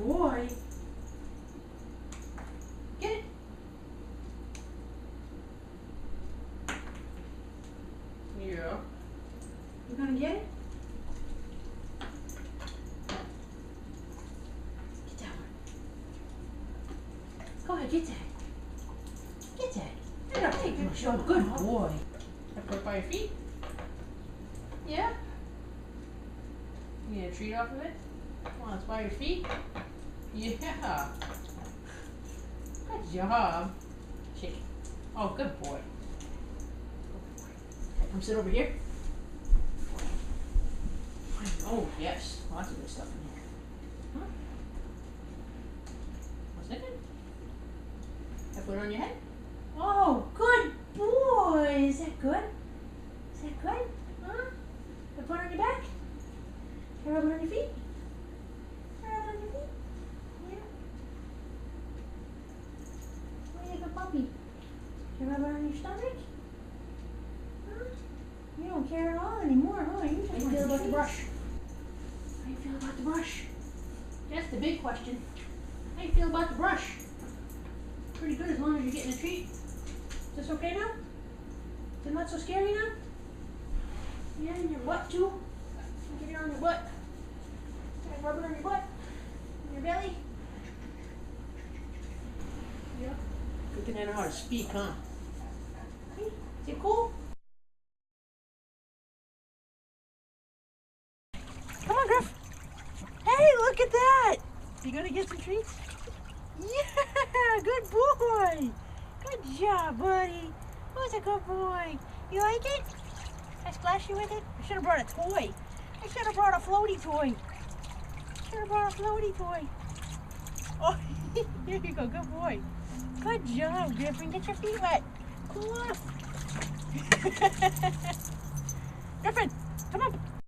boy. Get it. Yeah. You gonna get it? Get that one. Go ahead, get that. Get that. Get up, take it. Show. Good boy. I put it by your feet? Yeah? You need a treat off of it? Come on, it's by your feet? Yeah. Good job. Shake it. Oh, good boy. Good boy. Come sit over here. Oh, yes. Lots of good stuff in here. Huh? What's it? I put it on your head? Oh, good boy. Is that good? Is that good? Huh? I put it on your back? Can I rub it on your feet? Can I rub it on your feet? Yeah. Oh, you're a good puppy. Can I rub it on your stomach? Huh? You don't care at all anymore, huh? You just How do you feel about the brush? How do you feel about the brush? That's the big question. How do you feel about the brush? Pretty good as long as you're getting a treat. Is this okay now? Is it not so scary now? Yeah, and your butt too? Get it on your butt. Can I rub it on your butt? On your belly? Yeah. Good thing I know how to speak, huh? Hey, is it cool? Come on, Griff. Hey, look at that. You gonna get some treats? Yeah, good boy. Good job, buddy. Who's a good boy? You like it? I splash you with it? I should have brought a toy. I should have brought a floaty toy. Should have brought a floaty toy. Oh, here you go. Good boy. Good job, Griffin. Get your feet wet. Cool off. Griffin, come on.